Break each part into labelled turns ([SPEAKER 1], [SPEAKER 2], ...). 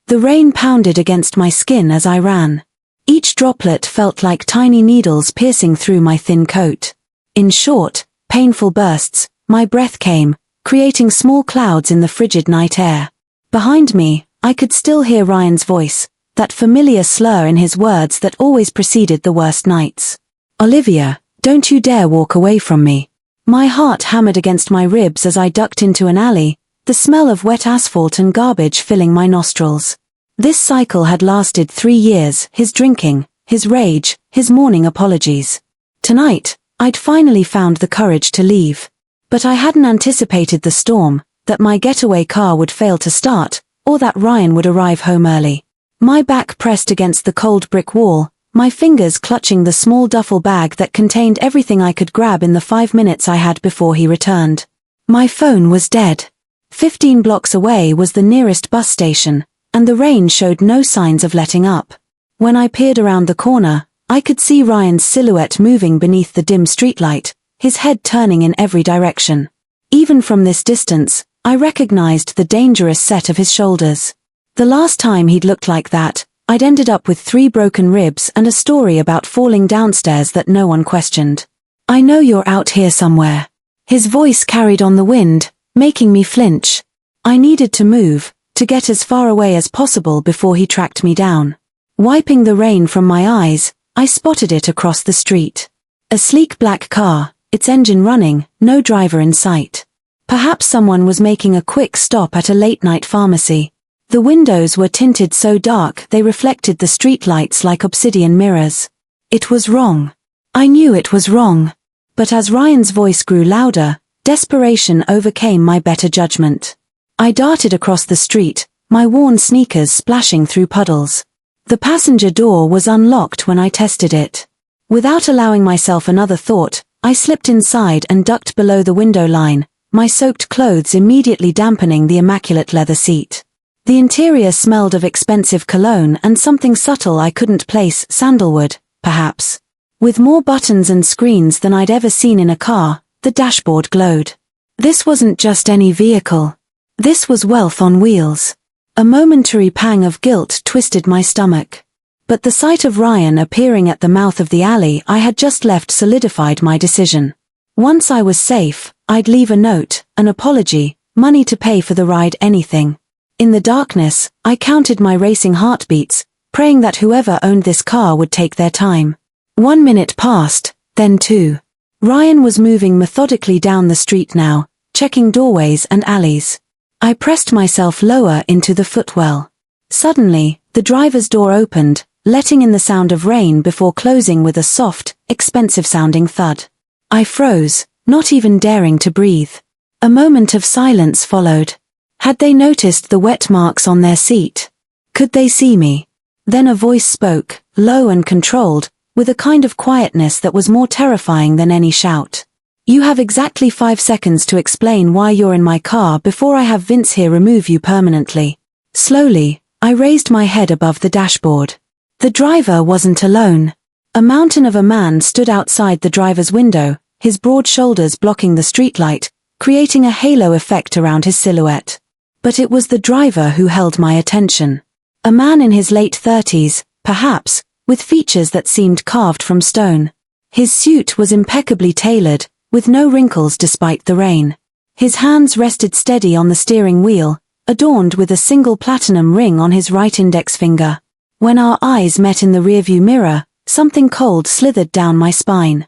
[SPEAKER 1] The rain pounded against my skin as I ran. Each droplet felt like tiny needles piercing through my thin coat. In short, painful bursts, my breath came, creating small clouds in the frigid night air. Behind me, I could still hear Ryan's voice, that familiar slur in his words that always preceded the worst nights. "Olivia, don't you dare walk away from me." My heart hammered against my ribs as I ducked into an alley, the smell of wet asphalt and garbage filling my nostrils. This cycle had lasted 3 years, his drinking, his rage, his morning apologies. Tonight, I'd finally found the courage to leave. But I hadn't anticipated the storm, that my getaway car would fail to start, or that Ryan would arrive home early. My back pressed against the cold brick wall, my fingers clutching the small duffel bag that contained everything I could grab in the 5 minutes I had before he returned. My phone was dead. 15 blocks away was the nearest bus station, and the rain showed no signs of letting up. When I peered around the corner, I could see Ryan's silhouette moving beneath the dim streetlight, his head turning in every direction. Even from this distance, I recognized the dangerous set of his shoulders. The last time he'd looked like that, I'd ended up with 3 broken ribs and a story about falling downstairs that no one questioned. "I know you're out here somewhere." His voice carried on the wind, making me flinch. I needed to move, to get as far away as possible before he tracked me down. Wiping the rain from my eyes, I spotted it across the street. A sleek black car, its engine running, no driver in sight. Perhaps someone was making a quick stop at a late-night pharmacy. The windows were tinted so dark they reflected the streetlights like obsidian mirrors. It was wrong. I knew it was wrong. But as Ryan's voice grew louder, desperation overcame my better judgment. I darted across the street, my worn sneakers splashing through puddles. The passenger door was unlocked when I tested it. Without allowing myself another thought, I slipped inside and ducked below the window line, my soaked clothes immediately dampening the immaculate leather seat. The interior smelled of expensive cologne and something subtle I couldn't place, sandalwood, perhaps. With more buttons and screens than I'd ever seen in a car, the dashboard glowed. This wasn't just any vehicle. This was wealth on wheels. A momentary pang of guilt twisted my stomach. But the sight of Ryan appearing at the mouth of the alley I had just left solidified my decision. Once I was safe, I'd leave a note, an apology, money to pay for the ride, anything. In the darkness, I counted my racing heartbeats, praying that whoever owned this car would take their time. 1 minute passed, then 2. Ryan was moving methodically down the street now, checking doorways and alleys. I pressed myself lower into the footwell. Suddenly, the driver's door opened, letting in the sound of rain before closing with a soft, expensive-sounding thud. I froze, not even daring to breathe. A moment of silence followed. Had they noticed the wet marks on their seat? Could they see me? Then a voice spoke, low and controlled, with a kind of quietness that was more terrifying than any shout. "You have exactly 5 seconds to explain why you're in my car before I have Vince here remove you permanently." Slowly, I raised my head above the dashboard. The driver wasn't alone. A mountain of a man stood outside the driver's window, his broad shoulders blocking the streetlight, creating a halo effect around his silhouette. But it was the driver who held my attention. A man in his late 30s, perhaps, with features that seemed carved from stone. His suit was impeccably tailored, with no wrinkles despite the rain. His hands rested steady on the steering wheel, adorned with a single platinum ring on his right index finger. When our eyes met in the rearview mirror, something cold slithered down my spine.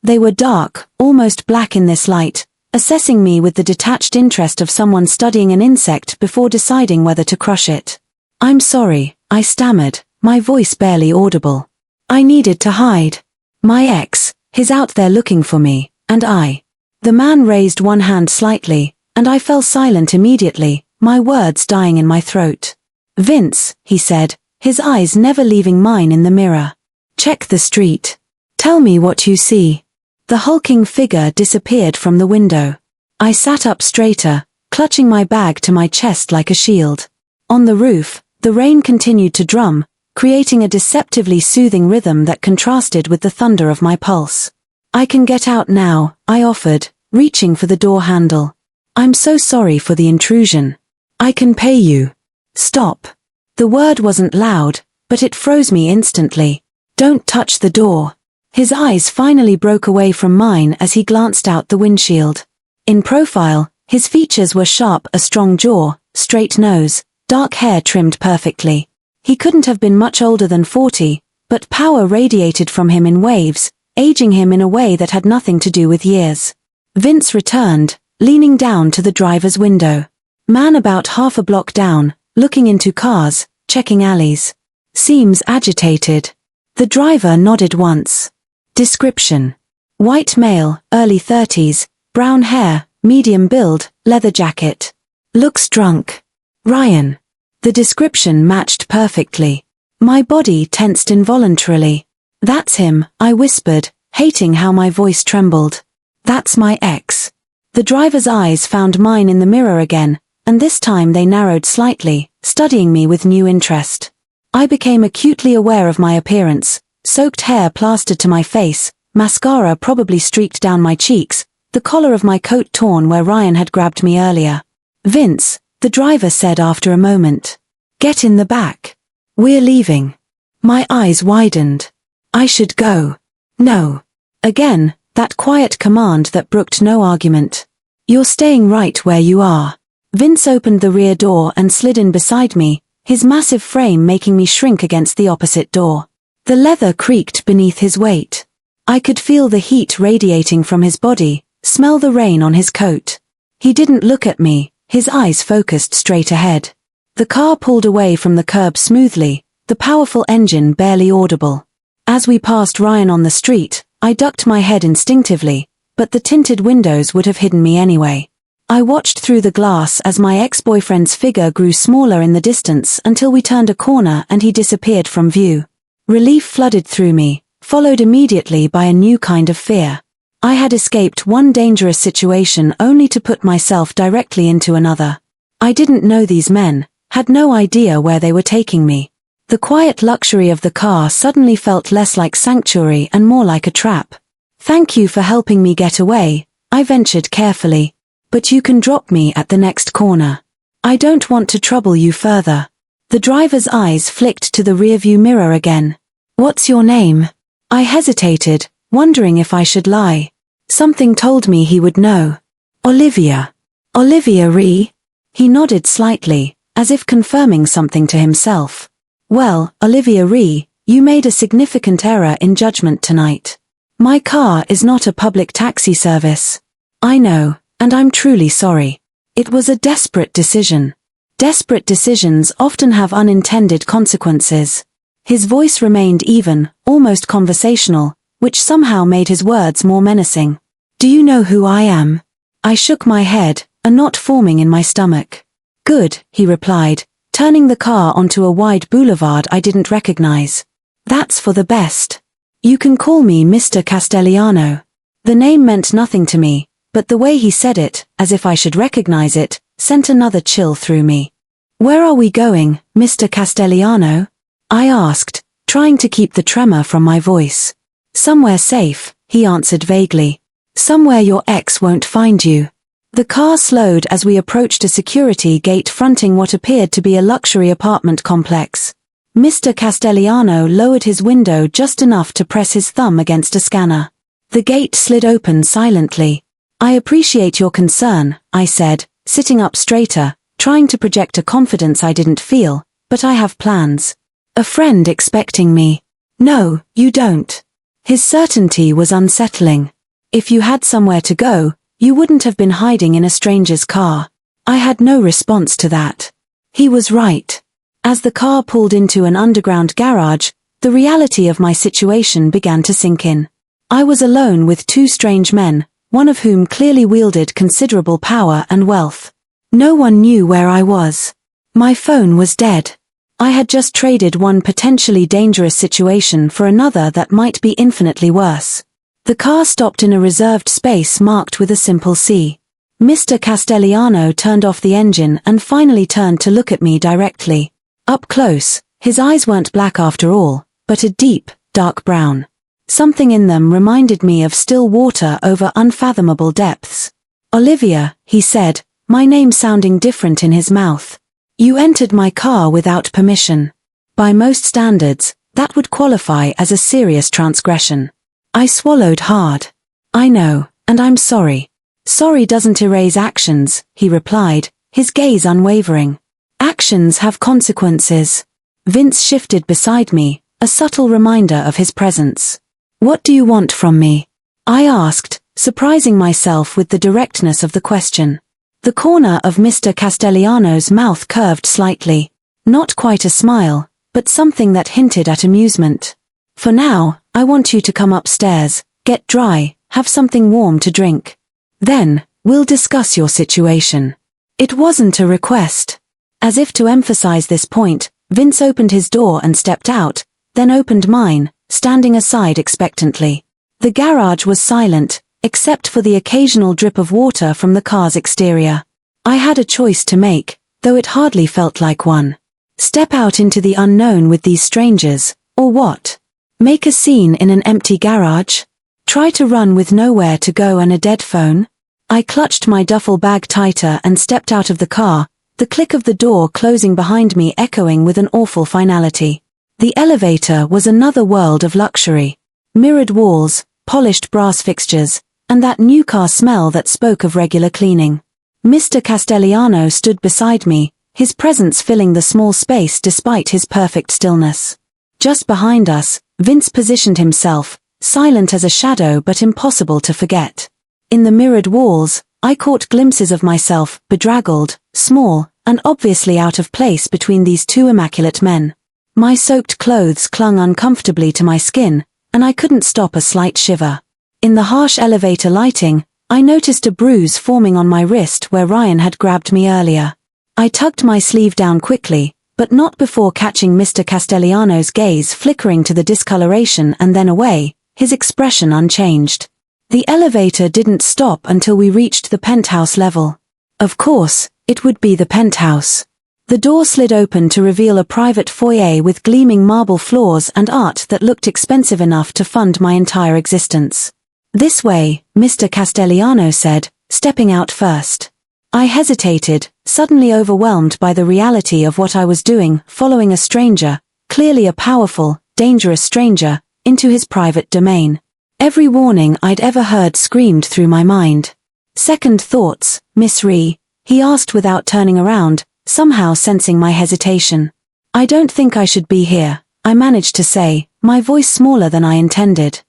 [SPEAKER 1] They were dark, almost black in this light, assessing me with the detached interest of someone studying an insect before deciding whether to crush it. "I'm sorry," I stammered, my voice barely audible. "I needed to hide. My ex, he's out there looking for me, and I." The man raised one hand slightly, and I fell silent immediately, my words dying in my throat. "Vince," he said, his eyes never leaving mine in the mirror. "Check the street. Tell me what you see." The hulking figure disappeared from the window. I sat up straighter, clutching my bag to my chest like a shield. On the roof, the rain continued to drum, creating a deceptively soothing rhythm that contrasted with the thunder of my pulse. "I can get out now," I offered, reaching for the door handle. "I'm so sorry for the intrusion. I can pay you." "Stop." The word wasn't loud, but it froze me instantly. Don't touch the door. His eyes finally broke away from mine as he glanced out the windshield. In profile, his features were sharp, a strong jaw, straight nose, dark hair trimmed perfectly. He couldn't have been much older than 40, but power radiated from him in waves, aging him in a way that had nothing to do with years. Vince returned, leaning down to the driver's window. Man about half a block down, looking into cars, checking alleys. Seems agitated. The driver nodded once. Description: white male, early 30s, brown hair, medium build, leather jacket. Looks drunk. Ryan. The description matched perfectly. My body tensed involuntarily. That's him, I whispered, hating how my voice trembled. That's my ex. The driver's eyes found mine in the mirror again, and this time they narrowed slightly, studying me with new interest. I became acutely aware of my appearance, soaked hair plastered to my face, mascara probably streaked down my cheeks, the collar of my coat torn where Ryan had grabbed me earlier. Vince, the driver said after a moment. Get in the back. We're leaving. My eyes widened. I should go. No. Again, that quiet command that brooked no argument. You're staying right where you are. Vince opened the rear door and slid in beside me, his massive frame making me shrink against the opposite door. The leather creaked beneath his weight. I could feel the heat radiating from his body, smell the rain on his coat. He didn't look at me, his eyes focused straight ahead. The car pulled away from the curb smoothly, the powerful engine barely audible. As we passed Ryan on the street, I ducked my head instinctively, but the tinted windows would have hidden me anyway. I watched through the glass as my ex-boyfriend's figure grew smaller in the distance until we turned a corner and he disappeared from view. Relief flooded through me, followed immediately by a new kind of fear. I had escaped one dangerous situation only to put myself directly into another. I didn't know these men, had no idea where they were taking me. The quiet luxury of the car suddenly felt less like sanctuary and more like a trap. Thank you for helping me get away, I ventured carefully. But you can drop me at the next corner. I don't want to trouble you further. The driver's eyes flicked to the rearview mirror again. What's your name? I hesitated, wondering if I should lie. Something told me he would know. Olivia. Olivia Ree? He nodded slightly, as if confirming something to himself. Well, Olivia Ree, you made a significant error in judgment tonight. My car is not a public taxi service. I know. And I'm truly sorry. It was a desperate decision. Desperate decisions often have unintended consequences. His voice remained even, almost conversational, which somehow made his words more menacing. Do you know who I am? I shook my head, a knot forming in my stomach. Good, he replied, turning the car onto a wide boulevard I didn't recognize. That's for the best. You can call me Mr. Castellano. The name meant nothing to me. But the way he said it, as if I should recognize it, sent another chill through me. Where are we going, Mr. Castellano? I asked, trying to keep the tremor from my voice. Somewhere safe, he answered vaguely. Somewhere your ex won't find you. The car slowed as we approached a security gate fronting what appeared to be a luxury apartment complex. Mr. Castellano lowered his window just enough to press his thumb against a scanner. The gate slid open silently. I appreciate your concern, I said, sitting up straighter, trying to project a confidence I didn't feel, but I have plans. A friend expecting me. No, you don't. His certainty was unsettling. If you had somewhere to go, you wouldn't have been hiding in a stranger's car. I had no response to that. He was right. As the car pulled into an underground garage, the reality of my situation began to sink in. I was alone with two strange men, one of whom clearly wielded considerable power and wealth. No one knew where I was. My phone was dead. I had just traded one potentially dangerous situation for another that might be infinitely worse. The car stopped in a reserved space marked with a simple C. Mr. Castellano turned off the engine and finally turned to look at me directly. Up close, his eyes weren't black after all, but a deep, dark brown. Something in them reminded me of still water over unfathomable depths. Olivia, he said, my name sounding different in his mouth. You entered my car without permission. By most standards, that would qualify as a serious transgression. I swallowed hard. I know, and I'm sorry. Sorry doesn't erase actions, he replied, his gaze unwavering. Actions have consequences. Vince shifted beside me, a subtle reminder of his presence. What do you want from me? I asked, surprising myself with the directness of the question. The corner of Mr. Castellano's mouth curved slightly. Not quite a smile, but something that hinted at amusement. For now, I want you to come upstairs, get dry, have something warm to drink. Then, we'll discuss your situation. It wasn't a request. As if to emphasize this point, Vince opened his door and stepped out, then opened mine, standing aside expectantly. The garage was silent, except for the occasional drip of water from the car's exterior. I had a choice to make, though it hardly felt like one. Step out into the unknown with these strangers, or what? Make a scene in an empty garage? Try to run with nowhere to go and a dead phone? I clutched my duffel bag tighter and stepped out of the car, the click of the door closing behind me echoing with an awful finality. The elevator was another world of luxury. Mirrored walls, polished brass fixtures, and that new car smell that spoke of regular cleaning. Mr. Castellano stood beside me, his presence filling the small space despite his perfect stillness. Just behind us, Vince positioned himself, silent as a shadow but impossible to forget. In the mirrored walls, I caught glimpses of myself, bedraggled, small, and obviously out of place between these two immaculate men. My soaked clothes clung uncomfortably to my skin, and I couldn't stop a slight shiver. In the harsh elevator lighting, I noticed a bruise forming on my wrist where Ryan had grabbed me earlier. I tugged my sleeve down quickly, but not before catching Mr. Castellano's gaze flickering to the discoloration and then away, his expression unchanged. The elevator didn't stop until we reached the penthouse level. Of course, it would be the penthouse. The door slid open to reveal a private foyer with gleaming marble floors and art that looked expensive enough to fund my entire existence. This way, Mr. Castellano said, stepping out first. I hesitated, suddenly overwhelmed by the reality of what I was doing, following a stranger, clearly a powerful, dangerous stranger, into his private domain. Every warning I'd ever heard screamed through my mind. Second thoughts, Miss Ree? He asked without turning around, somehow sensing my hesitation. I don't think I should be here, I managed to say, my voice smaller than I intended.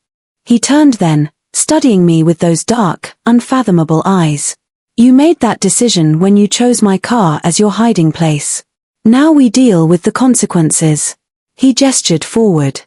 [SPEAKER 1] He turned then, studying me with those dark, unfathomable eyes. You made that decision when you chose my car as your hiding place. Now we deal with the consequences. He gestured forward.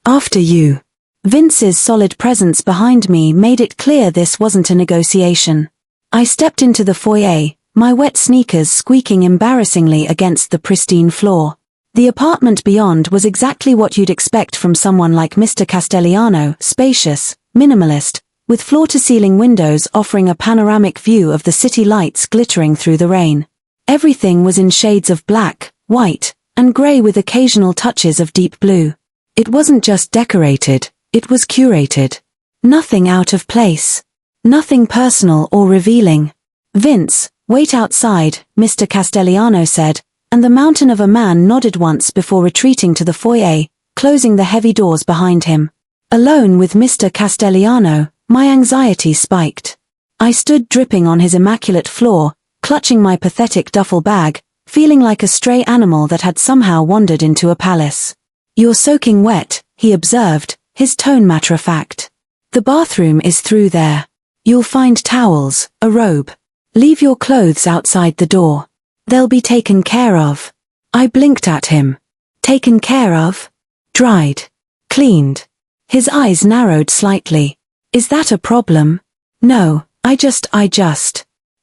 [SPEAKER 1] After you. Vince's solid presence behind me made it clear this wasn't a negotiation. I stepped into the foyer, my wet sneakers squeaking embarrassingly against the pristine floor. The apartment beyond was exactly what you'd expect from someone like Mr. Castellano, spacious, minimalist, with floor-to-ceiling windows offering a panoramic view of the city lights glittering through the rain. Everything was in shades of black, white, and grey with occasional touches of deep blue. It wasn't just decorated, it was curated. Nothing out of place. Nothing personal or revealing. Vince, wait outside, Mr. Castellano said, and the mountain of a man nodded once before retreating to the foyer, closing the heavy doors behind him. Alone with Mr. Castellano, my anxiety spiked. I stood dripping on his immaculate floor, clutching my pathetic duffel bag, feeling like a stray animal that had somehow wandered into a palace. You're soaking wet, he observed, his tone matter-of-fact. The bathroom is through there. You'll find towels, a robe. Leave your clothes outside the door. They'll be taken care of. I blinked at him. Taken care of? Dried. Cleaned. His eyes narrowed slightly. Is that a problem? No, I just.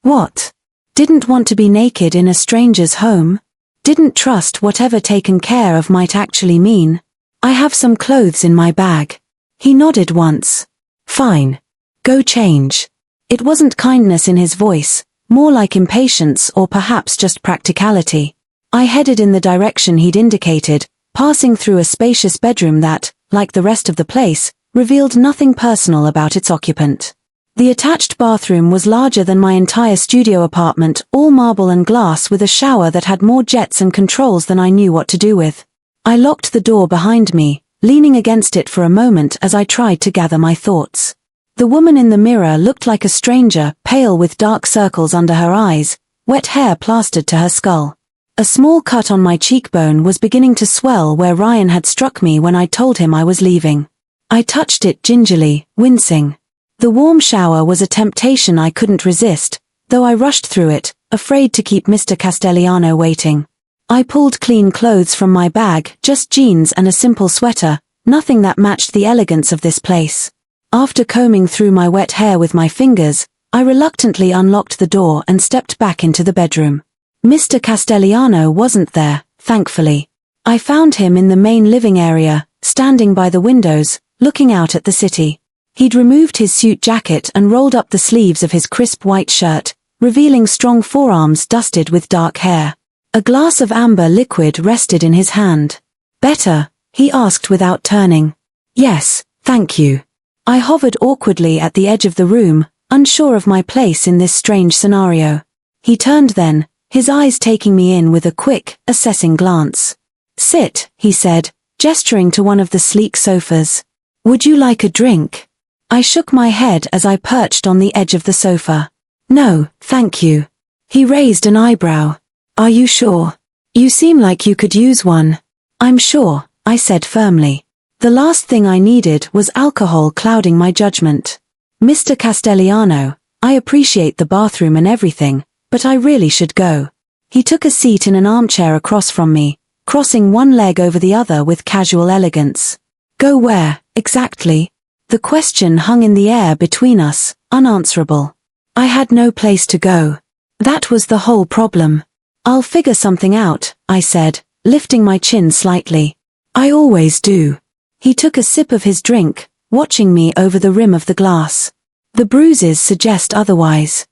[SPEAKER 1] What? Didn't want to be naked in a stranger's home? Didn't trust whatever taken care of might actually mean? I have some clothes in my bag. He nodded once. Fine. Go change. It wasn't kindness in his voice, more like impatience or perhaps just practicality. I headed in the direction he'd indicated, passing through a spacious bedroom that, like the rest of the place, revealed nothing personal about its occupant. The attached bathroom was larger than my entire studio apartment, all marble and glass, with a shower that had more jets and controls than I knew what to do with. I locked the door behind me, leaning against it for a moment as I tried to gather my thoughts. The woman in the mirror looked like a stranger, pale with dark circles under her eyes, wet hair plastered to her skull. A small cut on my cheekbone was beginning to swell where Ryan had struck me when I told him I was leaving. I touched it gingerly, wincing. The warm shower was a temptation I couldn't resist, though I rushed through it, afraid to keep Mr. Castellano waiting. I pulled clean clothes from my bag, just jeans and a simple sweater, nothing that matched the elegance of this place. After combing through my wet hair with my fingers, I reluctantly unlocked the door and stepped back into the bedroom. Mr. Castellano wasn't there, thankfully. I found him in the main living area, standing by the windows, looking out at the city. He'd removed his suit jacket and rolled up the sleeves of his crisp white shirt, revealing strong forearms dusted with dark hair. A glass of amber liquid rested in his hand. "Better?" he asked without turning. "Yes, thank you." I hovered awkwardly at the edge of the room, unsure of my place in this strange scenario. He turned then, his eyes taking me in with a quick, assessing glance. "Sit," he said, gesturing to one of the sleek sofas. "Would you like a drink?" I shook my head as I perched on the edge of the sofa. "No, thank you." He raised an eyebrow. "Are you sure? You seem like you could use one." "I'm sure," I said firmly. The last thing I needed was alcohol clouding my judgment. "Mr. Castellano, I appreciate the bathroom and everything, but I really should go." He took a seat in an armchair across from me, crossing one leg over the other with casual elegance. "Go where, exactly?" The question hung in the air between us, unanswerable. I had no place to go. That was the whole problem. "I'll figure something out," I said, lifting my chin slightly. "I always do." He took a sip of his drink, watching me over the rim of the glass. "The bruises suggest otherwise."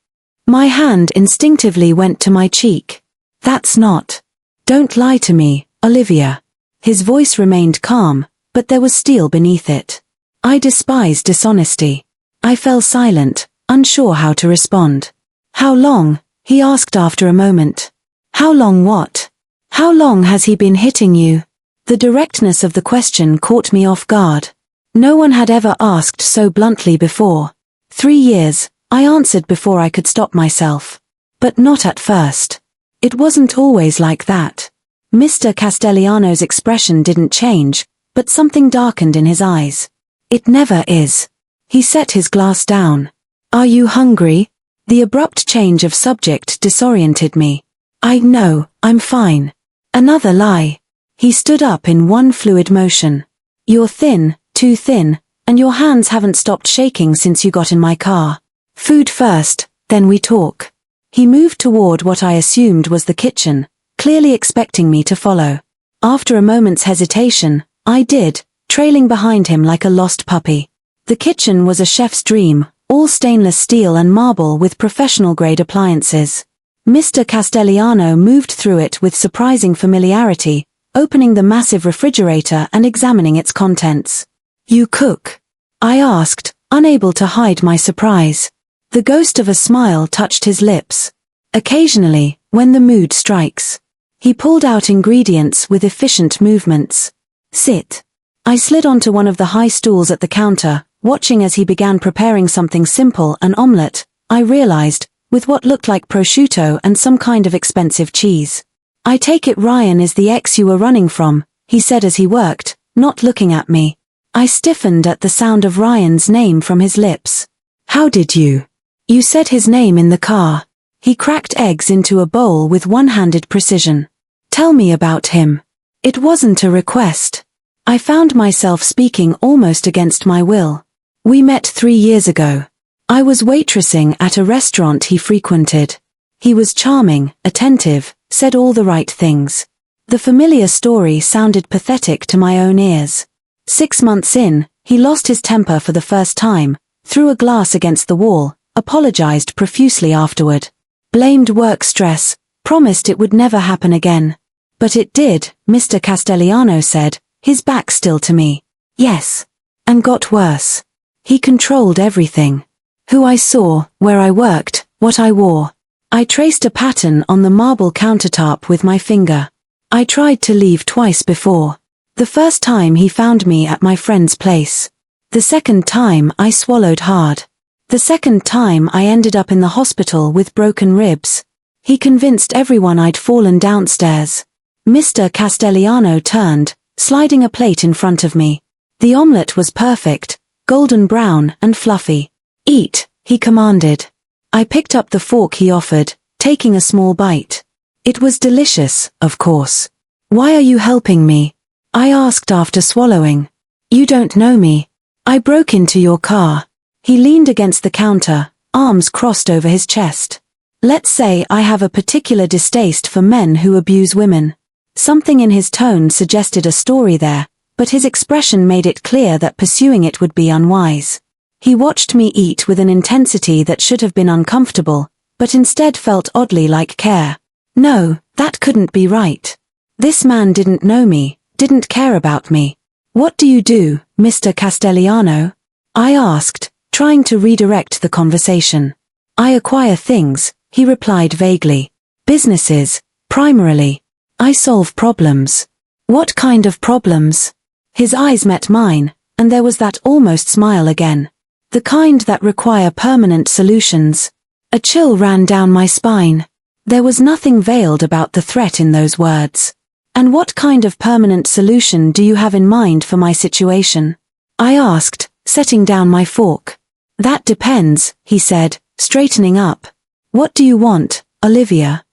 [SPEAKER 1] My hand instinctively went to my cheek. "That's not." "Don't lie to me, Olivia." His voice remained calm, but there was steel beneath it. I despise dishonesty. I fell silent, unsure how to respond. "How long?" he asked after a moment. "How long what? How long has he been hitting you?" The directness of the question caught me off guard. No one had ever asked so bluntly before. 3 years, I answered before I could stop myself. But not at first. It wasn't always like that. Mr. Castellano's expression didn't change, but something darkened in his eyes. "It never is." He set his glass down. "Are you hungry?" The abrupt change of subject disoriented me. No, I'm fine." Another lie. He stood up in one fluid motion. "You're thin, too thin, and your hands haven't stopped shaking since you got in my car. Food first, then we talk." He moved toward what I assumed was the kitchen, clearly expecting me to follow. After a moment's hesitation, I did, trailing behind him like a lost puppy. The kitchen was a chef's dream, all stainless steel and marble with professional-grade appliances. Mr. Castellano moved through it with surprising familiarity, opening the massive refrigerator and examining its contents. "You cook?" I asked, unable to hide my surprise. The ghost of a smile touched his lips. "Occasionally, when the mood strikes." He pulled out ingredients with efficient movements. "Sit." I slid onto one of the high stools at the counter, watching as he began preparing something simple, an omelette, I realized, with what looked like prosciutto and some kind of expensive cheese. "I take it Ryan is the ex you were running from," he said as he worked, not looking at me. I stiffened at the sound of Ryan's name from his lips. "How did you?" "You said his name in the car." He cracked eggs into a bowl with one-handed precision. "Tell me about him." It wasn't a request. I found myself speaking almost against my will. "We met 3 years ago. I was waitressing at a restaurant he frequented. He was charming, attentive, said all the right things." The familiar story sounded pathetic to my own ears. 6 months in, he lost his temper for the first time, threw a glass against the wall, apologized profusely afterward. Blamed work stress, promised it would never happen again. "But it did," Mr. Castellano said, his back still to me. "Yes. And got worse. He controlled everything. Who I saw, where I worked, what I wore. I traced a pattern on the marble countertop with my finger. I tried to leave twice before. The first time he found me at my friend's place. The second time I swallowed hard. The second time I ended up in the hospital with broken ribs. He convinced everyone I'd fallen downstairs. Mr. Castellano turned, sliding a plate in front of me. The omelette was perfect, golden brown and fluffy. Eat, he commanded. I picked up the fork he offered, taking a small bite. It was delicious, of course. Why are you helping me? I asked after swallowing. You don't know me. I broke into your car. He leaned against the counter, arms crossed over his chest. Let's say I have a particular distaste for men who abuse women. Something in his tone suggested a story there, but his expression made it clear that pursuing it would be unwise. He watched me eat with an intensity that should have been uncomfortable, but instead felt oddly like care. No, that couldn't be right. This man didn't know me, didn't care about me. What do you do, Mr. Castellano? I asked, trying to redirect the conversation. I acquire things, he replied vaguely. Businesses, primarily. I solve problems. What kind of problems? His eyes met mine, and there was that almost smile again. The kind that require permanent solutions. A chill ran down my spine. There was nothing veiled about the threat in those words. And what kind of permanent solution do you have in mind for my situation? I asked, setting down my fork. That depends, he said, straightening up. What do you want, Olivia?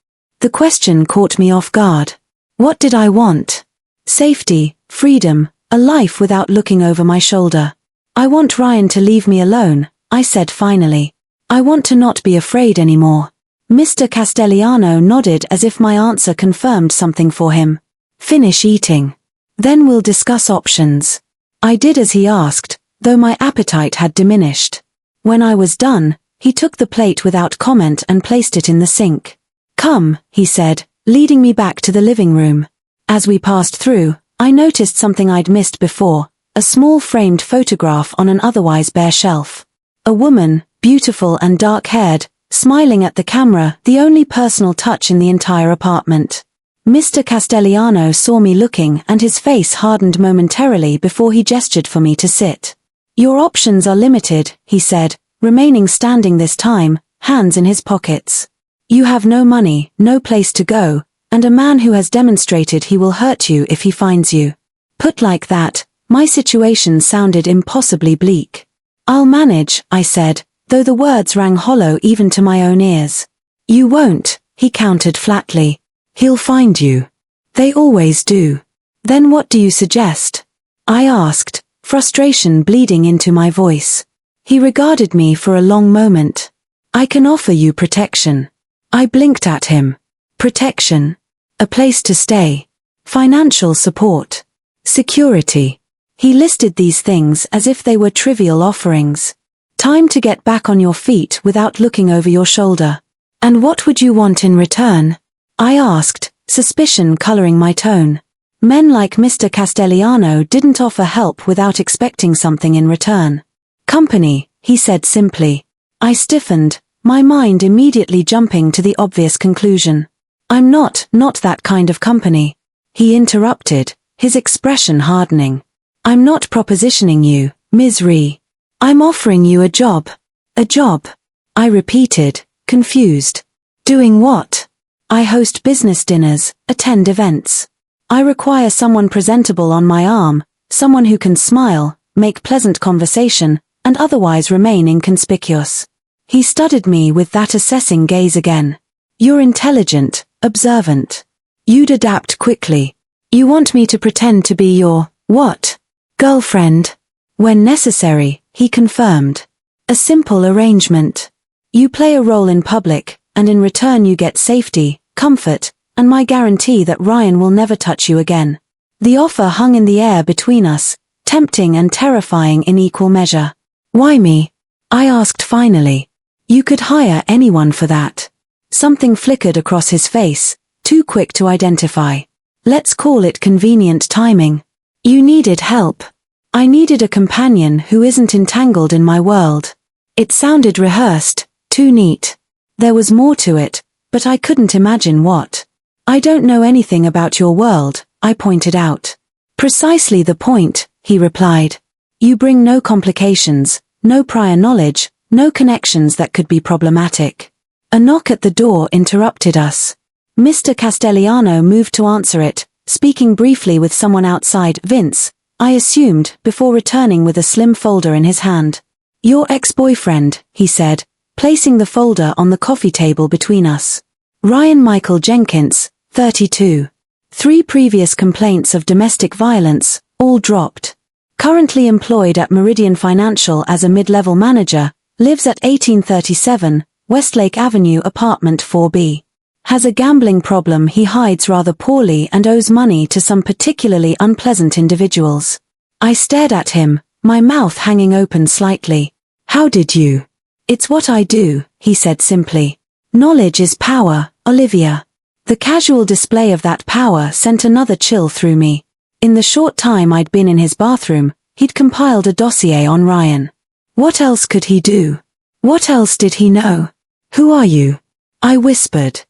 [SPEAKER 1] The question caught me off guard. What did I want? Safety, freedom, a life without looking over my shoulder. I want Ryan to leave me alone, I said finally. I want to not be afraid anymore. Mr. Castellano nodded as if my answer confirmed something for him. Finish eating. Then we'll discuss options. I did as he asked, though my appetite had diminished. When I was done, he took the plate without comment and placed it in the sink. Come, he said, leading me back to the living room. As we passed through, I noticed something I'd missed before, a small framed photograph on an otherwise bare shelf. A woman, beautiful and dark-haired, smiling at the camera, the only personal touch in the entire apartment. Mr. Castellano saw me looking and his face hardened momentarily before he gestured for me to sit. Your options are limited, he said, remaining standing this time, hands in his pockets. You have no money, no place to go, and a man who has demonstrated he will hurt you if he finds you. Put like that, my situation sounded impossibly bleak. I'll manage, I said, though the words rang hollow even to my own ears. You won't, he countered flatly. He'll find you. They always do. Then what do you suggest? I asked, frustration bleeding into my voice. He regarded me for a long moment. I can offer you protection. I blinked at him. Protection. A place to stay. Financial support. Security. He listed these things as if they were trivial offerings. Time to get back on your feet without looking over your shoulder. And what would you want in return? I asked, suspicion coloring my tone. Men like Mr. Castellano didn't offer help without expecting something in return. Company, he said simply. I stiffened, my mind immediately jumping to the obvious conclusion. I'm not that kind of company. He interrupted, his expression hardening. I'm not propositioning you, Ms. Ree. I'm offering you a job. A job. I repeated, confused. Doing what? I host business dinners, attend events. I require someone presentable on my arm, someone who can smile, make pleasant conversation, and otherwise remain inconspicuous. He studied me with that assessing gaze again. You're intelligent, observant. You'd adapt quickly. You want me to pretend to be your, what? Girlfriend. When necessary, he confirmed. A simple arrangement. You play a role in public, and in return you get safety, comfort, and my guarantee that Ryan will never touch you again. The offer hung in the air between us, tempting and terrifying in equal measure. Why me? I asked finally. You could hire anyone for that. Something flickered across his face, too quick to identify. Let's call it convenient timing. You needed help. I needed a companion who isn't entangled in my world. It sounded rehearsed, too neat. There was more to it, but I couldn't imagine what. I don't know anything about your world, I pointed out. Precisely the point, he replied. You bring no complications, no prior knowledge, no connections that could be problematic. A knock at the door interrupted us. Mr. Castellano moved to answer it, speaking briefly with someone outside. Vince, I assumed, before returning with a slim folder in his hand. Your ex-boyfriend, he said, placing the folder on the coffee table between us. Ryan Michael Jenkins, 32. 3 previous complaints of domestic violence, all dropped. Currently employed at Meridian Financial as a mid-level manager, lives at 1837, Westlake Avenue, apartment 4B. Has a gambling problem he hides rather poorly and owes money to some particularly unpleasant individuals. I stared at him, my mouth hanging open slightly. How did you? It's what I do, he said simply. Knowledge is power, Olivia. The casual display of that power sent another chill through me. In the short time I'd been in his bathroom, he'd compiled a dossier on Ryan. What else could he do? What else did he know? Who are you? I whispered.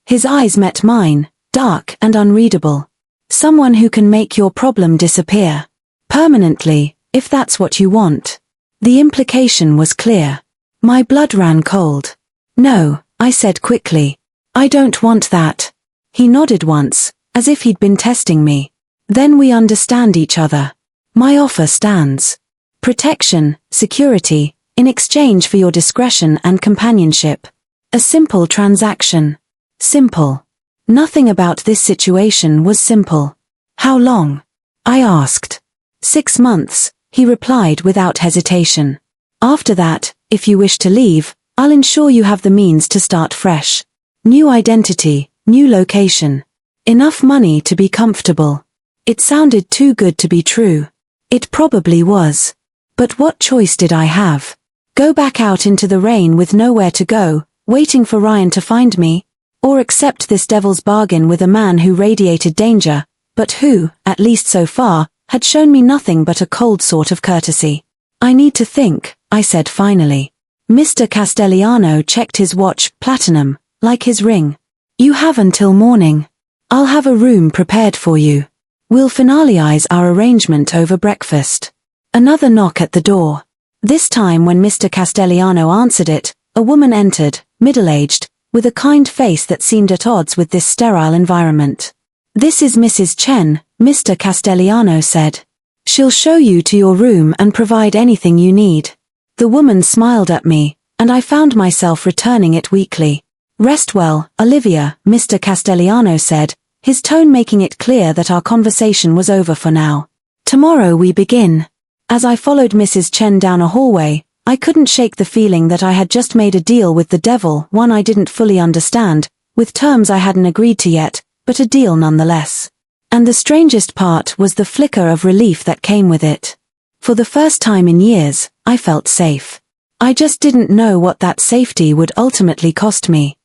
[SPEAKER 1] His eyes met mine, dark and unreadable. Someone who can make your problem disappear. Permanently, if that's what you want. The implication was clear. My blood ran cold. No, I said quickly. I don't want that. He nodded once, as if he'd been testing me. Then we understand each other. My offer stands. Protection, security, in exchange for your discretion and companionship. A simple transaction. Simple. Nothing about this situation was simple. How long? I asked. 6 months, he replied without hesitation. After that, if you wish to leave, I'll ensure you have the means to start fresh. New identity, new location. Enough money to be comfortable. It sounded too good to be true. It probably was. But what choice did I have? Go back out into the rain with nowhere to go, waiting for Ryan to find me? Or accept this devil's bargain with a man who radiated danger, but who, at least so far, had shown me nothing but a cold sort of courtesy? I need to think, I said finally. Mr. Castellano checked his watch. Platinum, like his ring. You have until morning. I'll have a room prepared for you. We'll finalize our arrangement over breakfast. Another knock at the door. This time when Mr. Castellano answered it, a woman entered, middle-aged, with a kind face that seemed at odds with this sterile environment. This is Mrs. Chen, Mr. Castellano said. She'll show you to your room and provide anything you need. The woman smiled at me, and I found myself returning it weakly. Rest well, Olivia, Mr. Castellano said, his tone making it clear that our conversation was over for now. Tomorrow we begin. As I followed Mrs. Chen down a hallway, I couldn't shake the feeling that I had just made a deal with the devil, one I didn't fully understand, with terms I hadn't agreed to yet, but a deal nonetheless. And the strangest part was the flicker of relief that came with it. For the first time in years, I felt safe. I just didn't know what that safety would ultimately cost me.